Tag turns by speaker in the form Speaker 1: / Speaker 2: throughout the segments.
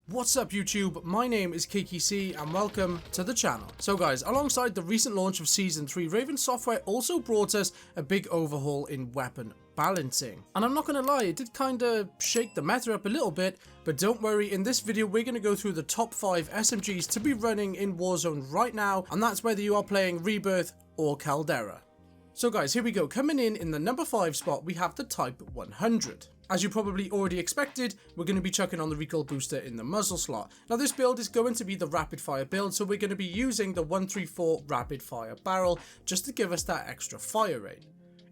Speaker 1: What's up YouTube, my name is KikiC and welcome to the channel. So guys, alongside the recent launch of Season 3, Raven Software also brought us a big overhaul in weapon balancing. And I'm not gonna lie, it did kinda shake the meta up a little bit, but don't worry, in this video we're gonna go through the top 5 SMGs to be running in Warzone right now, and that's whether you are playing REBIRTH or CALDERA. So guys, here we go. Coming in the number 5 spot, we have the Type 100. As you probably already expected, we're going to be chucking on the recoil booster in the muzzle slot. Now this build is going to be the rapid fire build, so we're going to be using the 134 rapid fire barrel just to give us that extra fire rate.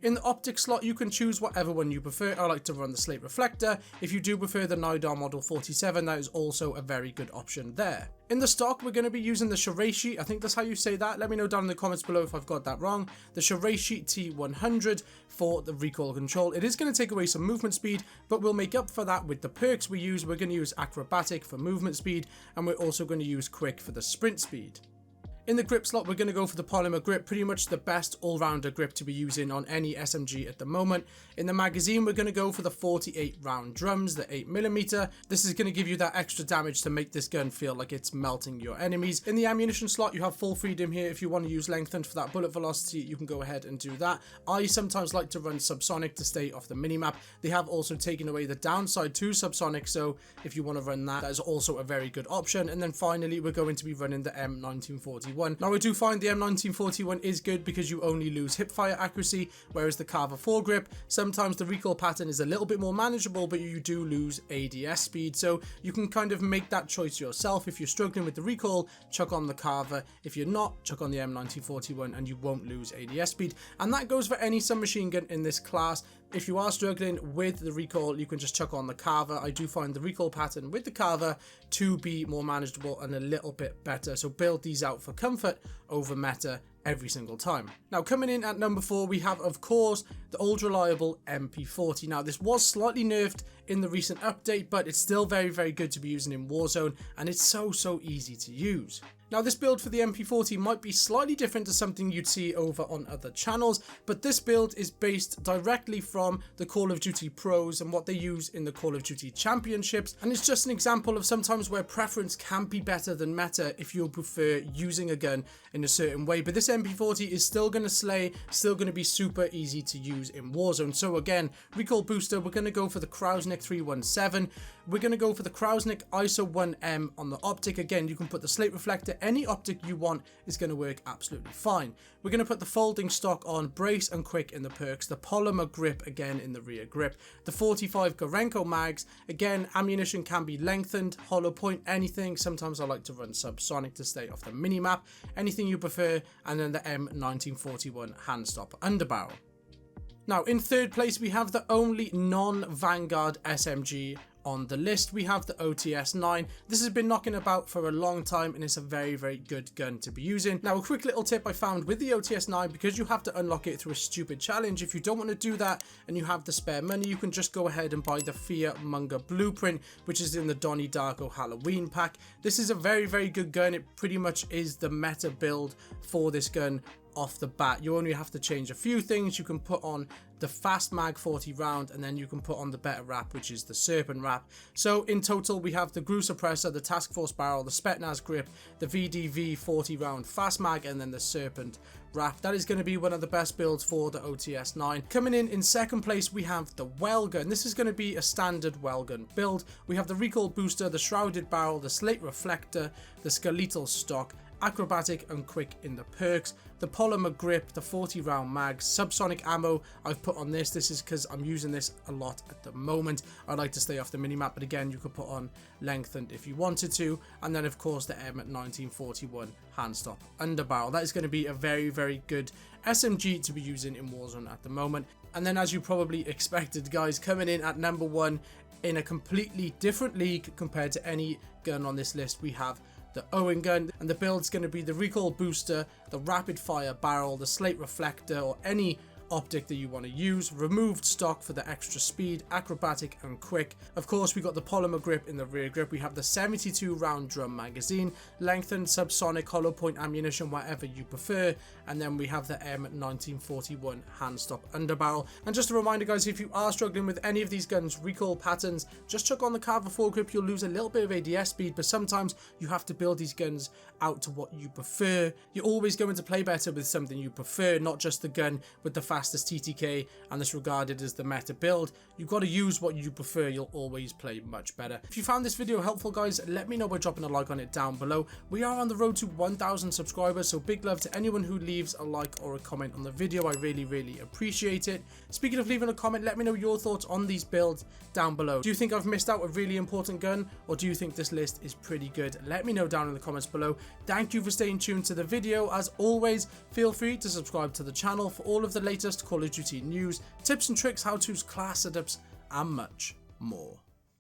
Speaker 1: In the optic slot, you can choose whatever one you prefer. I like to run the slate reflector. If you do prefer the NIDAR model 47, that is also a very good option there. In the stock, we're going to be using the Shiraishi, I think that's how you say that, let me know down in the comments below if I've got that wrong, the Shiraishi T100 for the recoil control. It is going to take away some movement speed, but we'll make up for that with the perks we use. We're going to use acrobatic for movement speed, and we're also going to use quick for the sprint speed. In the grip slot, we're going to go for the polymer grip, pretty much the best all-rounder grip to be using on any SMG at the moment. In the magazine, we're going to go for the 48 round drums, the 8mm. This is going to give you that extra damage to make this gun feel like it's melting your enemies. In the ammunition slot, you have full freedom here. If you want to use lengthened for that bullet velocity, you can go ahead and do that. I sometimes like to run subsonic to stay off the minimap. They have also taken away the downside to subsonic, so if you want to run that, that is also a very good option. And then finally, we're going to be running the M1941. Now I do find the M1941 is good because you only lose hipfire accuracy, whereas the Carver 4 grip, sometimes the recoil pattern is a little bit more manageable, but you do lose ADS speed, so you can kind of make that choice yourself. If you're struggling with the recoil, chuck on the Carver. If you're not, chuck on the M1941 and you won't lose ADS speed. And that goes for any submachine gun in this class. If you are struggling with the recoil, you can just chuck on the Carver. I do find the recoil pattern with the Carver to be more manageable and a little bit better, so build these out for comfort over meta every single time. Now coming in at number 4, we have of course the old reliable MP40. Now this was slightly nerfed in the recent update, but it's still very good to be using in Warzone, and it's so easy to use. Now this build for the MP40 might be slightly different to something you'd see over on other channels, but this build is based directly from the Call of Duty Pros and what they use in the Call of Duty Championships, and it's just an example of sometimes where preference can be better than meta if you prefer using a gun in a certain way. But this MP40 is still going to slay, still going to be super easy to use in Warzone. So again, recoil booster, we're going to go for the Krausnik 317, we're going to go for the Krausnik ISO 1M on the optic. Again, you can put the slate reflector, any optic you want is going to work absolutely fine. We're going to put the folding stock on, brace and quick in the perks, the polymer grip again in the rear grip, the 45 Gorenko mags. Again, ammunition can be lengthened, hollow point, anything. Sometimes I like to run subsonic to stay off the minimap, anything you prefer. And then the M1941 hand stop underbarrel. Now in third place, we have the only non-Vanguard SMG on the list. We have the OTS-9. This has been knocking about for a long time and it's a very good gun to be using. Now a quick little tip I found with the OTS-9, because you have to unlock it through a stupid challenge, if you don't want to do that and you have the spare money, you can just go ahead and buy the Fearmonger blueprint, which is in the Donnie Darko Halloween pack. This is a very good gun. It pretty much is the meta build for this gun off the bat. You only have to change a few things. You can put on the fast mag 40 round, and then you can put on the better wrap, which is the serpent wrap. So in total, we have the GRU suppressor, the task force barrel, the Spetsnaz grip, the VDV 40 round fast mag, and then the serpent wrap. That is going to be one of the best builds for the OTS-9. Coming in second place, we have the Welgun. This is going to be a standard Welgun build. We have the recoil booster, the shrouded barrel, the slate reflector, the skeletal stock, acrobatic and quick in the perks, the polymer grip, the 40 round mags, subsonic ammo I've put on this. This is because I'm using this a lot at the moment. I like to stay off the minimap, but again, you could put on lengthened if you wanted to. And then of course the M1941 hand stop underbarrel. That is going to be a very good SMG to be using in Warzone at the moment. And then, as you probably expected guys, coming in at number 1 in a completely different league compared to any gun on this list, we have the Owen Gun, and the build's going to be the recoil booster, the rapid fire barrel, the slate reflector, or any optic that you want to use, removed stock for the extra speed, acrobatic and quick. Of course, we got the polymer grip in the rear grip, we have the 72 round drum magazine, lengthened subsonic hollow point ammunition whatever you prefer, and then we have the M1941 hand stop underbarrel. And just a reminder guys, if you are struggling with any of these guns recoil patterns, just chuck on the Carver foregrip. You'll lose a little bit of ADS speed, but sometimes you have to build these guns out to what you prefer. You're always going to play better with something you prefer, not just the gun with the fastest TTK and this regarded as the meta build. You've got to use what you prefer, you'll always play much better. If you found this video helpful guys, let me know by dropping a like on it down below. We are on the road to 1,000 subscribers, so big love to anyone who leaves a like or a comment on the video. I really appreciate it. Speaking of leaving a comment, let me know your thoughts on these builds down below. Do you think I've missed out a really important gun, or do you think this list is pretty good? Let me know down in the comments below. Thank you for staying tuned to the video. As always, feel free to subscribe to the channel for all of the latest Call of Duty news, tips and tricks, how-tos, class setups, and much more.